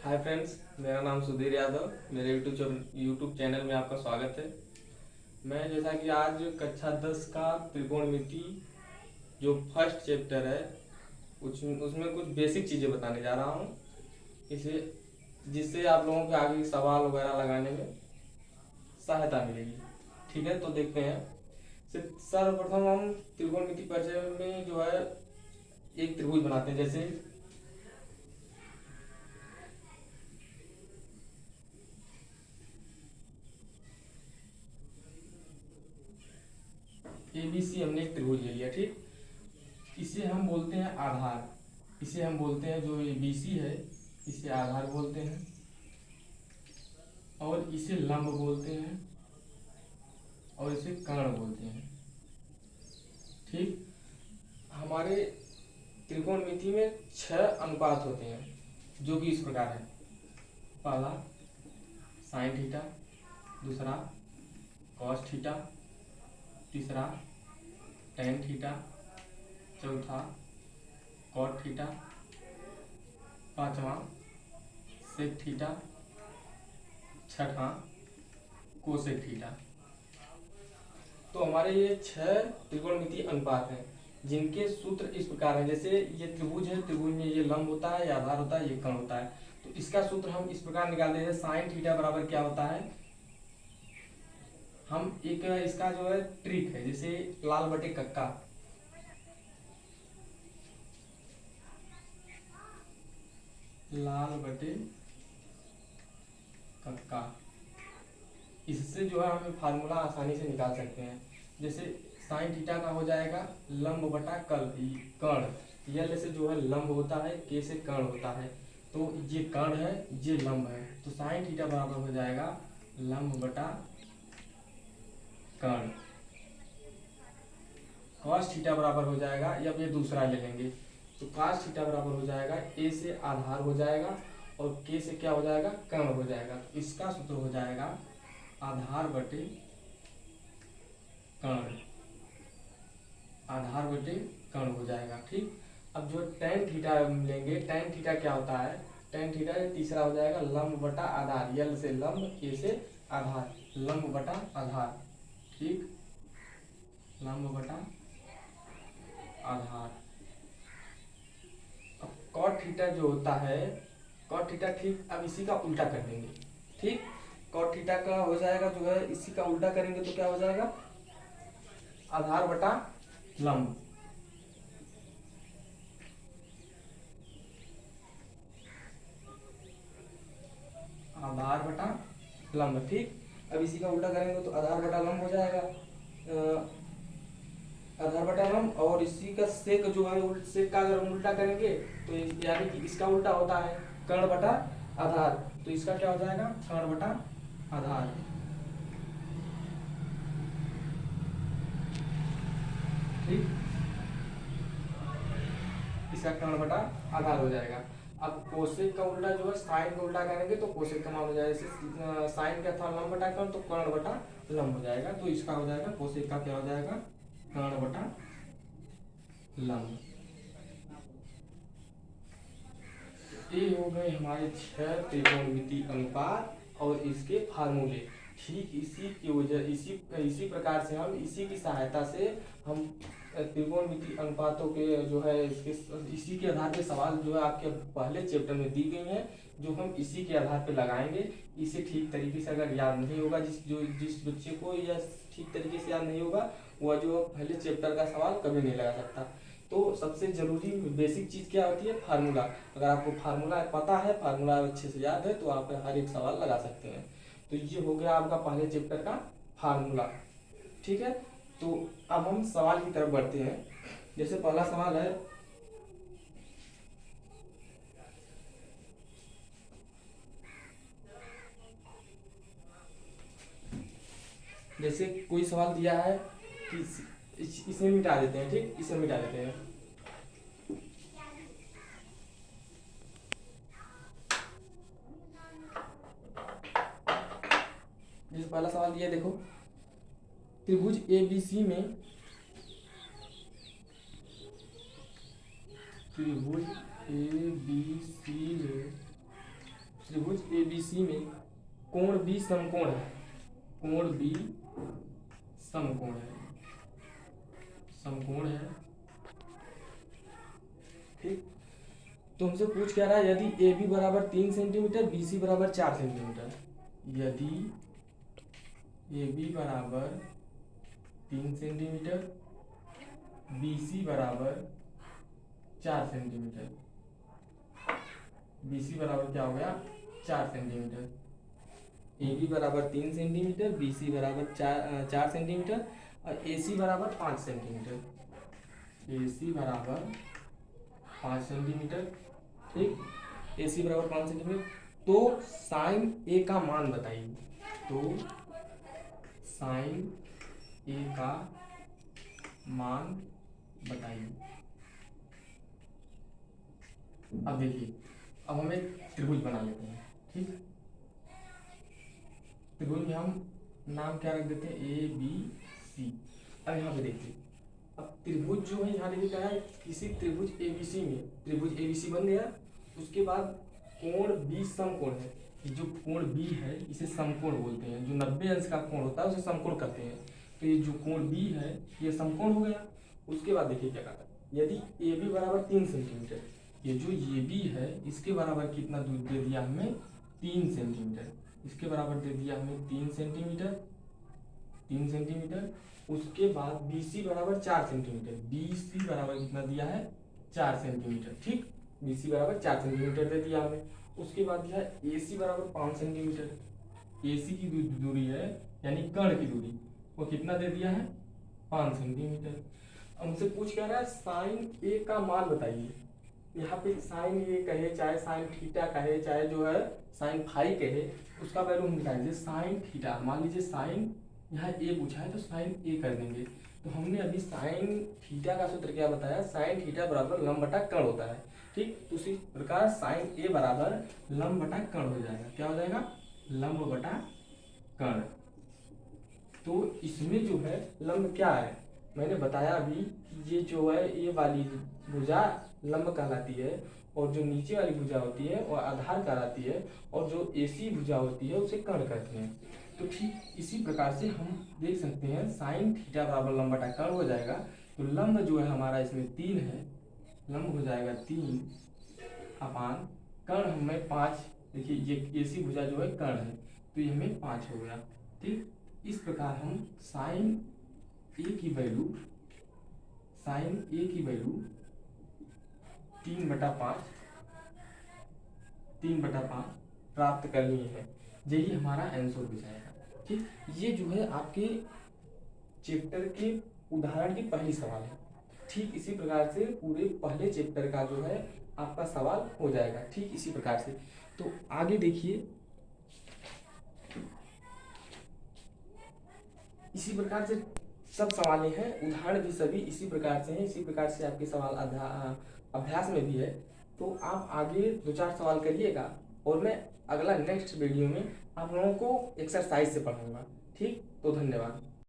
Hi friends, मेरा नाम सुधीर यादव। मेरे यूट्यूब चैनल में आपका स्वागत है। मैं जैसा कि आज कक्षा 10 का त्रिकोणमिति जो फर्स्ट चैप्टर है उसमें कुछ बेसिक चीज़ें बताने जा रहा हूँ, इसे जिससे आप लोगों के आगे सवाल वगैरह लगाने में सहायता मिलेगी। ठीक है, तो देखते हैं। सर्वप्रथम हम त्रिकोणमिति परिचय में जो है एक त्रिभुज बनाते हैं। जैसे ABC हमने एक त्रिभुज ले लिया, ठीक। इसे हम बोलते हैं आधार। इसे हम बोलते हैं, जो ये BC है इसे आधार बोलते हैं, और इसे लंब बोलते हैं, और इसे कर्ण बोलते हैं। ठीक। हमारे त्रिकोणमिति में 6 अनुपात होते हैं, जो कि इस प्रकार है। पहला साइन थीटा, दूसरा कॉस थीटा, तीसरा टेन थीटा, चौथा कॉट थीटा, पांचवा सेक थीटा, छठा कोसेक थीटा। तो हमारे ये 6 त्रिकोणमिति अनुपात हैं, जिनके सूत्र इस प्रकार हैं। जैसे ये त्रिभुज है, त्रिभुज में ये लंब होता है, ये आधार होता है, ये कर्ण होता है। तो इसका सूत्र हम इस प्रकार निकालते हैं। साइन थीटा बराबर क्या होता है, हम एक इसका जो है ट्रिक है, जैसे लाल बटे कक्का। लाल बटे कक्का, इससे जो है हम फार्मूला आसानी से निकाल सकते हैं। जैसे साइन थीटा का हो जाएगा लंब बटा कर्ण। यल से जो है लंब होता है, के से कर्ण होता है, तो ये कर्ण है, ये लंब है। तो साइन थीटा बराबर हो जाएगा लंब बटा कर्ण। कॉस थीटा बराबर हो जाएगा, या ये दूसरा ले लेंगे, तो कॉस थीटा बराबर हो जाएगा ए से आधार हो जाएगा, और के से क्या हो जाएगा, कर्ण हो जाएगा। तो इसका सूत्र हो जाएगा आधार बटे कर्ण। आधार बटे कर्ण हो जाएगा, ठीक। अब जो टेन थीटा लेंगे, टेन थीटा क्या होता है, टेन थीटा तीसरा हो जाएगा लंब बटा आधार। यल से लंब, ए से आधार, लंब बटा आधार, ठीक। लंब बटा आधार। अब कॉट थीटा जो होता है, कॉट थीटा, ठीक। अब इसी का उल्टा कर देंगे, ठीक। कॉट थीटा का हो जाएगा जो है, इसी का उल्टा करेंगे तो क्या हो जाएगा, आधार बटा लंब। आधार बटा लंब, ठीक। अब इसी का उल्टा करेंगे तो आधार बटा लंब हो जाएगा। आधार बटा लंब, और इसी का सेक जो है, सेक का अगर हम उल्टा करेंगे तो यानी कि इसका उल्टा होता है कर्ण बटा आधार। तो इसका क्या हो जाएगा, कर्ण बटा आधार, ठीक। इसका कर्ण बटा आधार हो जाएगा। अब कोसेक का उल्टा जो है, साइन का उल्टा करेंगे तो कोसेक का मान हो जाएगा। जैसे साइन का था लंब बटा कर्ण, तो कर्ण बटा लंब हो जाएगा। तो इसका हो जाएगा कोसेक का क्या हो जाएगा, कर्ण बटा लंब। ये हो गए हमारे 6 त्रिकोणमिति अनुपात और इसके फार्मूले। ठीक इसी की वजह इसी इसी प्रकार से हम इसी की सहायता से हम त्रिकोणमिति अनुपातों के जो है इसके इसी के आधार पे सवाल जो है आपके पहले चैप्टर में दी गई हैं, जो हम इसी के आधार पे लगाएंगे। इसे ठीक तरीके से अगर याद नहीं होगा, जिस बच्चे को या ठीक तरीके से याद नहीं होगा, वह जो पहले चैप्टर का सवाल कभी नहीं लगा सकता। तो सबसे जरूरी बेसिक चीज़ क्या होती है, फार्मूला। अगर आपको फार्मूला पता है, फार्मूला अच्छे से याद है, तो आप हर एक सवाल लगा सकते हैं। तो ये हो गया आपका पहले चैप्टर का फार्मूला, ठीक है। तो अब हम सवाल की तरफ बढ़ते हैं। जैसे पहला सवाल है, जैसे कोई सवाल दिया है कि इसे मिटा देते हैं, ठीक, इसे मिटा देते हैं। जैसे पहला सवाल दिया, देखो त्रिभुज ABC में, त्रिभुज ABC में त्रिभुज ABC में कोण B समकोण है, कोण B समकोण है, समकोण है, ठीक। तो हमसे पूछ क्या रहा है, यदि AB बराबर 3 सेंटीमीटर, BC बराबर 4 सेंटीमीटर, यदि AB बराबर 3 सेंटीमीटर, BC बराबर 4 सेंटीमीटर, BC बराबर क्या हो गया 4 सेंटीमीटर, AB बराबर 3 सेंटीमीटर, BC बराबर 4 सेंटीमीटर और AC बराबर 5 सेंटीमीटर, AC बराबर 5 सेंटीमीटर, ठीक। AC बराबर 5 सेंटीमीटर। तो साइन A का मान बताइए, तो साइन A का मान बताइए। अब देखिए, अब हम एक त्रिभुज बना लेते हैं, ठीक। त्रिभुज में हम नाम क्या रख देते हैं, ABC। अब यहाँ पे देखिए, अब त्रिभुज जो है यहाँ देखिए क्या है, किसी त्रिभुज ABC में त्रिभुज ABC बन गया। उसके बाद कोण B समकोण है, जो कोण B है इसे समकोण बोलते हैं, जो 90 अंश का कोण होता है उसे समकोण कहते हैं। तो ये जो कोण B है ये समकोण हो गया। उसके बाद देखिए क्या कहता है, यदि AB बराबर 3 सेंटीमीटर, ये जो AB है इसके बराबर कितना दूर दे दिया हमें 3 सेंटीमीटर, इसके बराबर दे दिया हमें 3 सेंटीमीटर, 3 सेंटीमीटर। उसके बाद BC बराबर 4 सेंटीमीटर, BC बराबर कितना दिया है 4 सेंटीमीटर, ठीक। BC बराबर 4 सेंटीमीटर दे दिया हमें। उसके बाद दिया है AC बराबर 5 सेंटीमीटर, AC की दूरी है यानी कर्ण की दूरी, वो कितना दे दिया है 5 सेंटीमीटर। हमसे पूछ क्या रहा है, साइन A का मान बताइए। यहाँ पे साइन A कहे चाहे साइन थीटा कहे चाहे जो है साइन फाई कहे, उसका वैल्यू हम निकालेंगे। साइन थीटा, मान लीजिए साइन यहाँ A पूछा है तो साइन A कर देंगे। तो हमने अभी साइन थीटा का सूत्र क्या बताया, साइन थीटा बराबर लंब बटा कर्ण होता है, ठीक। तो उसी प्रकार साइन A बराबर लंब बटा कर्ण हो जाएगा। क्या हो जाएगा, लंब बटा कर्ण। तो इसमें जो है लंब क्या है, मैंने बताया अभी कि ये जो है ये वाली भुजा लंब कहलाती है, और जो नीचे वाली भुजा होती है वो आधार कहलाती है, और जो AC भुजा होती है उसे कर्ण कहते हैं। तो ठीक इसी प्रकार से हम देख सकते हैं साइन थीटा बराबर लंब बटा कर्ण हो जाएगा। तो लंब जो है हमारा इसमें 3 है, लंब हो जाएगा 3 अपान कर्ण हमें 5। देखिए ये AC भुजा जो है कर्ण है तो ये हमें 5 हो गया, ठीक। इस प्रकार हम साइन A की वैल्यू 3/5 प्राप्त करनी है। यही हमारा आंसर हो जाएगा, ठीक। ये जो है आपके चैप्टर के उदाहरण की पहली सवाल है, ठीक। इसी प्रकार से पूरे पहले चैप्टर का जो है आपका सवाल हो जाएगा, ठीक इसी प्रकार से। तो आगे देखिए, इसी प्रकार से सब सवालें हैं, उदाहरण भी सभी इसी प्रकार से हैं, इसी प्रकार से आपके सवाल अभ्यास में भी है। तो आप आगे 2-4 सवाल करिएगा और मैं अगला नेक्स्ट वीडियो में आप लोगों को एक्सरसाइज से पढ़ाऊंगा, ठीक। तो धन्यवाद।